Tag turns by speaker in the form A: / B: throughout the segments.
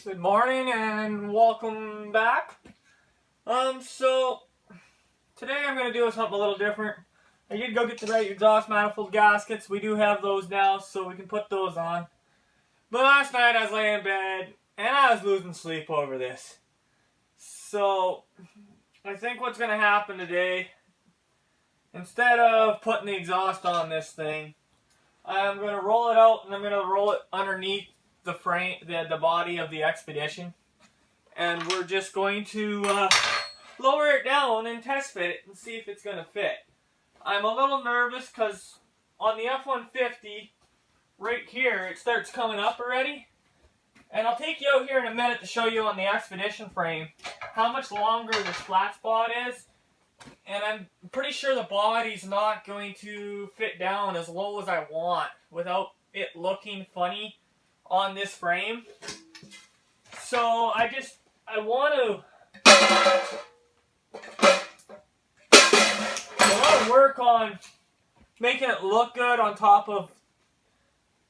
A: Good morning and welcome back. So today I'm going to do something a little different. I did go get the right exhaust manifold gaskets. We do have those now, so we can put those on. But last night I was laying in bed and I was losing sleep over this. So I think what's going to happen today, instead of putting the exhaust on this thing, I'm going to roll it out and I'm going to roll it underneath the frame, the body of the Expedition, and we're just going to lower it down and test fit it and see if it's going to fit. I'm a little nervous because on the F-150 right here it starts coming up already, and I'll take you out here in a minute to show you on the Expedition frame how much longer this flat spot is, and I'm pretty sure the body's not going to fit down as low as I want without it looking funny on this frame. So I want to work on making it look good on top of,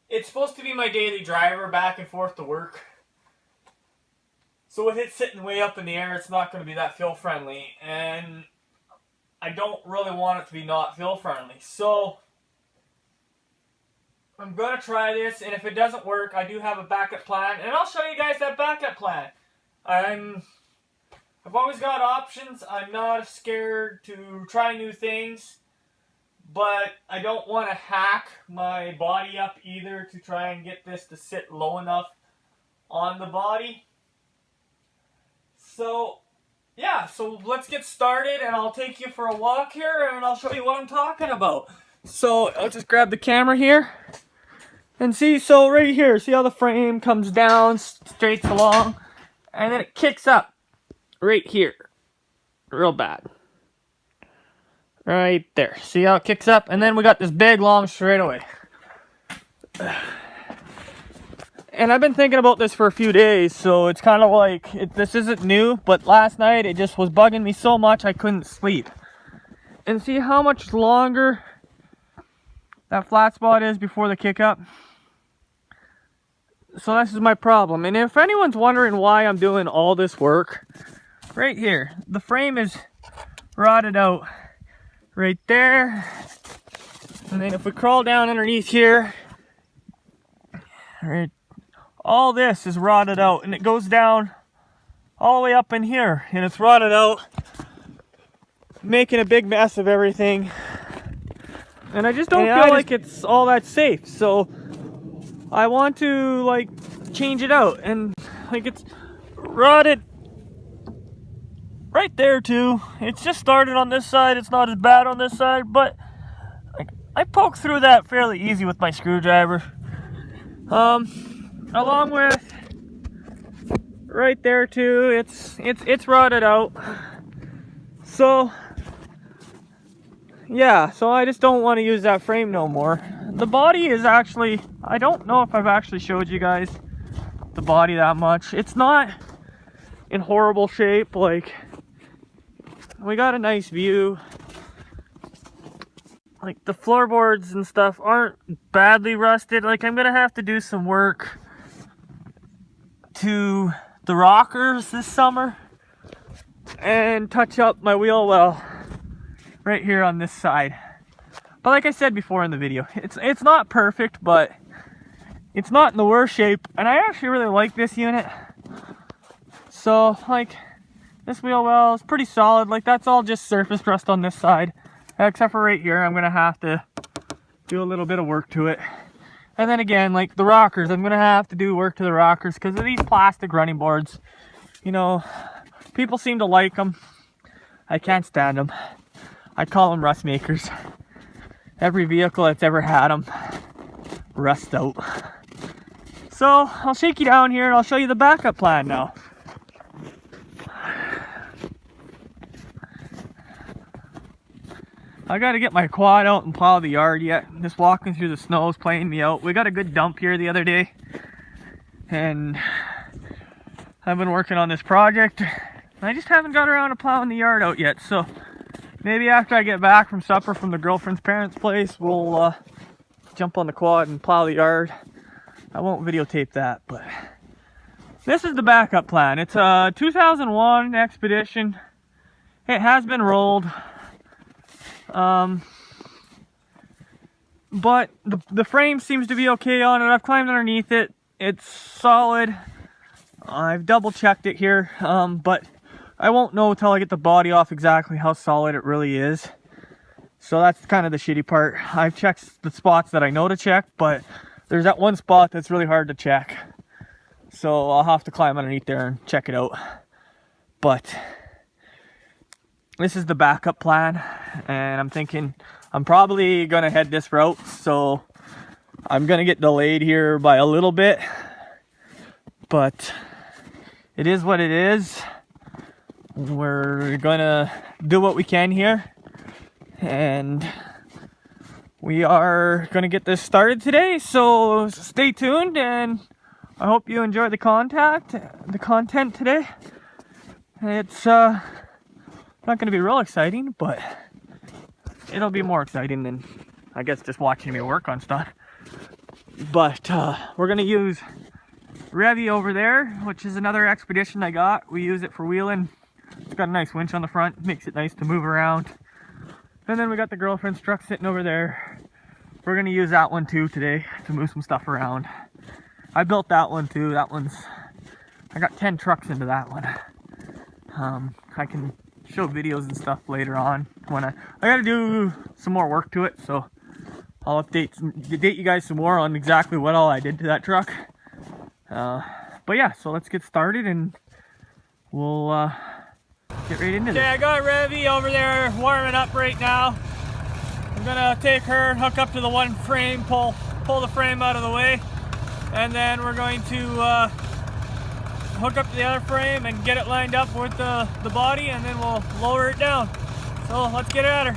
A: it's supposed to be my daily driver back and forth to work. So with it sitting way up in the air, it's not going to be that feel friendly, and I don't really want it to be not feel friendly. So I'm going to try this, and if it doesn't work, I do have a backup plan, and I'll show you guys that backup plan. I've always got options. I'm not scared to try new things, but I don't want to hack my body up either to try and get this to sit low enough on the body. So yeah, so let's get started, and I'll take you for a walk here, and I'll show you what I'm talking about. So I'll just grab the camera here. And see, so right here, see how the frame comes down, straight along, and then it kicks up right here, real bad. Right there, see how it kicks up? And then we got this big, long straightaway. And I've been thinking about this for a few days, so it's kind of like, this isn't new, but last night it just was bugging me so much I couldn't sleep. And see how much longer that flat spot is before the kick up? So this is my problem. And if anyone's wondering why I'm doing all this work, right here, the frame is rotted out right there. And then if we crawl down underneath here, right, all this is rotted out, and it goes down all the way up in here, and it's rotted out, making a big mess of everything. And I just don't feel like it's all that safe. So I want to like change it out, and like it's rotted right there too. It's just started on this side. It's not as bad on this side, but like I poked through that fairly easy with my screwdriver. Along with right there too, it's rotted out. So yeah, so I just don't want to use that frame no more. The body is actually, I don't know if I've actually showed you guys the body that much. It's not in horrible shape. Like, we got a nice view. Like, the floorboards and stuff aren't badly rusted. Like, I'm gonna have to do some work to the rockers this summer and touch up my wheel well right here on this side. But like I said before in the video, it's not perfect, but it's not in the worst shape, and I actually really like this unit. So like, this wheel well is pretty solid. Like, that's all just surface rust on this side, except for right here. I'm gonna have to do a little bit of work to it. And then again, like the rockers, I'm gonna have to do work to the rockers because of these plastic running boards. You know, people seem to like them. I can't stand them. I call them rust makers. Every vehicle that's ever had them rust out. So I'll shake you down here and I'll show you the backup plan now. I gotta get my quad out and plow the yard yet. Just walking through the snow is playing me out. We got a good dump here the other day, and I've been working on this project. I just haven't got around to plowing the yard out yet, so maybe after I get back from supper from the girlfriend's parents' place, we'll jump on the quad and plow the yard. I won't videotape that, but This is the backup plan. It's a 2001 Expedition. It has been rolled. But the frame seems to be okay on it. I've climbed underneath it. It's solid. I've double checked it here, but I won't know until I get the body off exactly how solid it really is. So that's kind of the shitty part. I've checked the spots that I know to check, but there's that one spot that's really hard to check. So I'll have to climb underneath there and check it out. But this is the backup plan, and I'm thinking I'm probably gonna head this route, so I'm gonna get delayed here by a little bit, but it is what it is. We're gonna do what we can here, and we are gonna get this started today, so stay tuned, and I hope you enjoy the content today. It's not gonna be real exciting, but it'll be more exciting than, I guess, just watching me work on stuff. But we're gonna use Revy over there, which is another Expedition I got. We use it for wheeling. It's got a nice winch on the front, makes it nice to move around. And then we got the girlfriend's truck sitting over there. We're gonna use that one too today to move some stuff around. I built that one too. I got 10 trucks into that one. I can show videos and stuff later on when I gotta do some more work to it, so I'll update you guys some more on exactly what all I did to that truck. But yeah, so let's get started and we'll get right into this. Okay, I got Revy over there warming up right now. I'm gonna take her and hook up to the one frame, pull the frame out of the way, and then we're going to hook up to the other frame and get it lined up with the body, and then we'll lower it down. So let's get at her.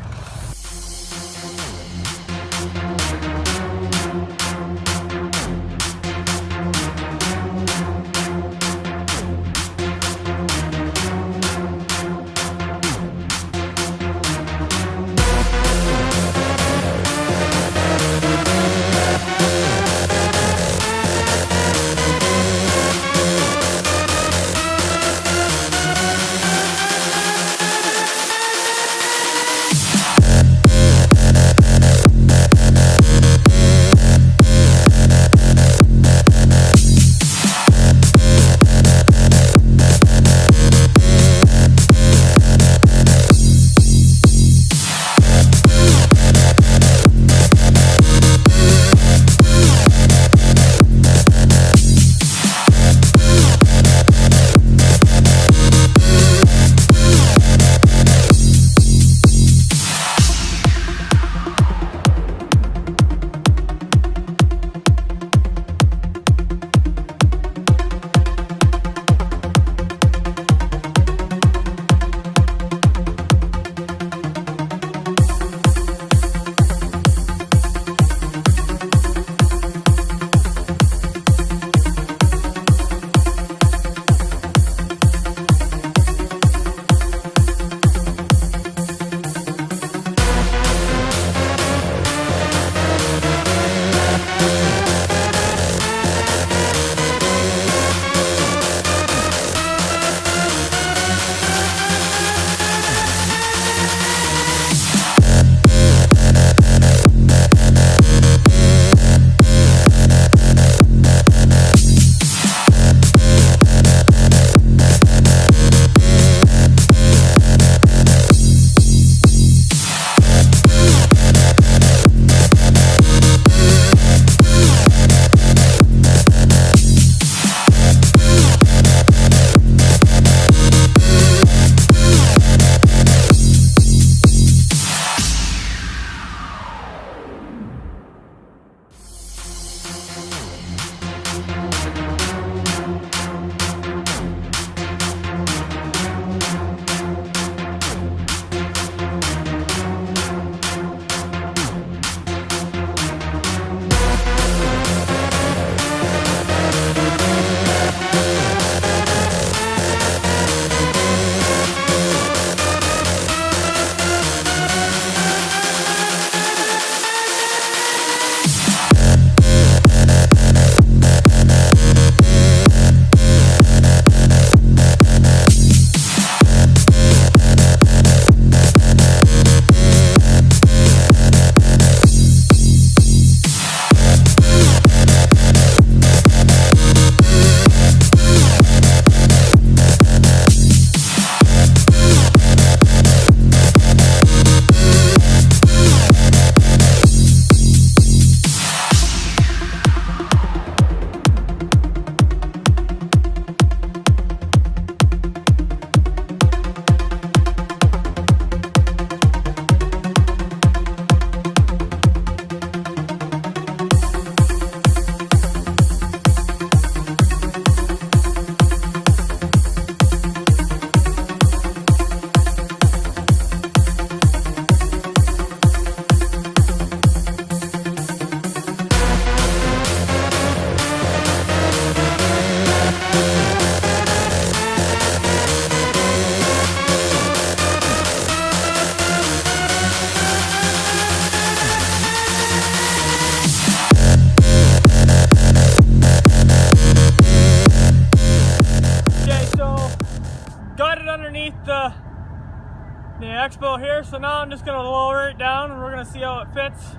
A: the Expo here, so now I'm just going to lower it down and we're going to see how it fits.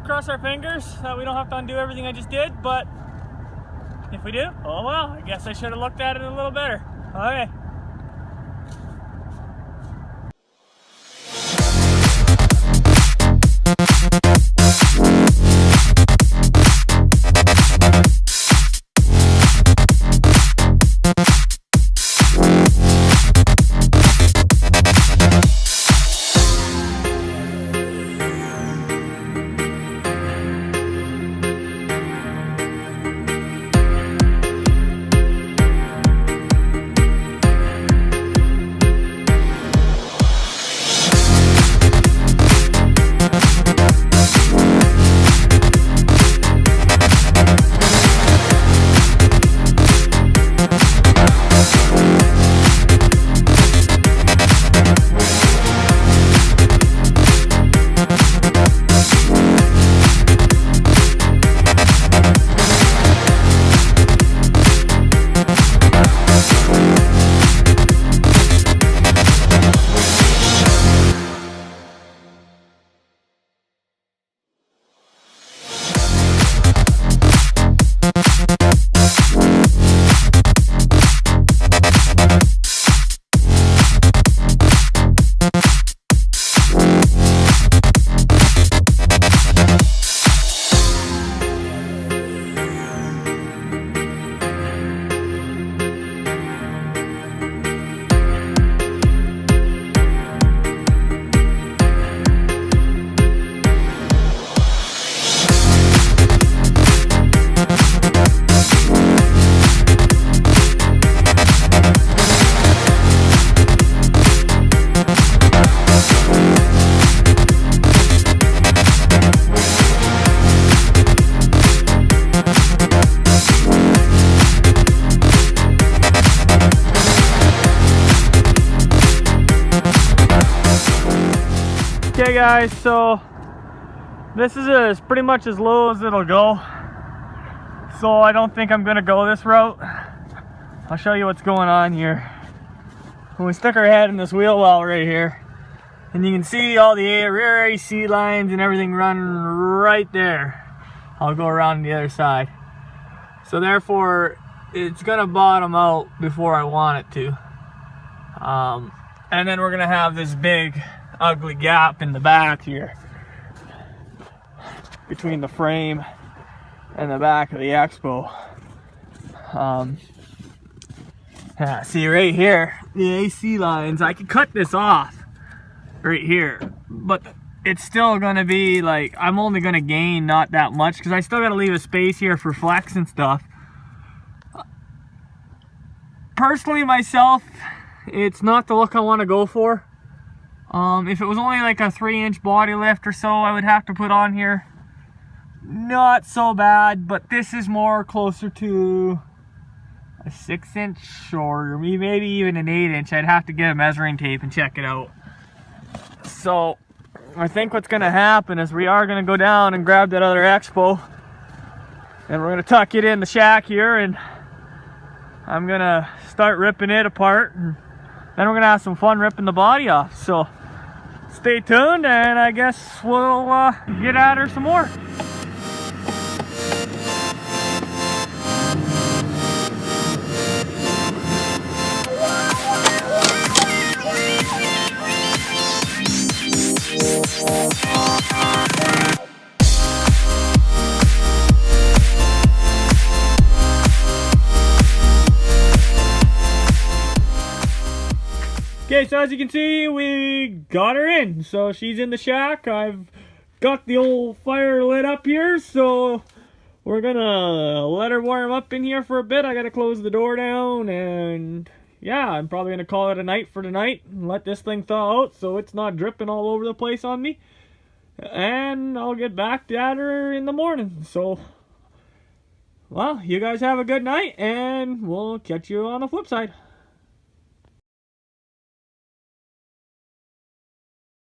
A: Cross our fingers that we don't have to undo everything I just did, but if we do, oh well, I guess I should have looked at it a little better. Okay. Okay guys, so this is pretty much as low as it'll go. So I don't think I'm gonna go this route. I'll show you what's going on here. When we stick our head in this wheel well right here, and you can see all the rear AC lines and everything run right there. I'll go around the other side. So therefore, it's gonna bottom out before I want it to. And then we're gonna have this big ugly gap in the back here between the frame and the back of the Expo. Yeah, see right here, the AC lines, I could cut this off right here, but it's still gonna be like, I'm only gonna gain not that much because I still gotta leave a space here for flex and stuff. Personally, myself, it's not the look I want to go for. If it was only like a 3-inch body lift or so I would have to put on here, not so bad, but this is more closer to a 6-inch or maybe even an 8-inch. I'd have to get a measuring tape and check it out. So I think what's gonna happen is we are gonna go down and grab that other Expo and we're gonna tuck it in the shack here, and I'm gonna start ripping it apart, and then we're gonna have some fun ripping the body off. So stay tuned, and I guess we'll get at her some more. Okay, so as you can see, we got her in. So she's in the shack. I've got the old fire lit up here, so we're gonna let her warm up in here for a bit. I gotta close the door down, and yeah, I'm probably gonna call it a night for tonight and let this thing thaw out so it's not dripping all over the place on me. And I'll get back at her in the morning. So, well, you guys have a good night, and we'll catch you on the flip side.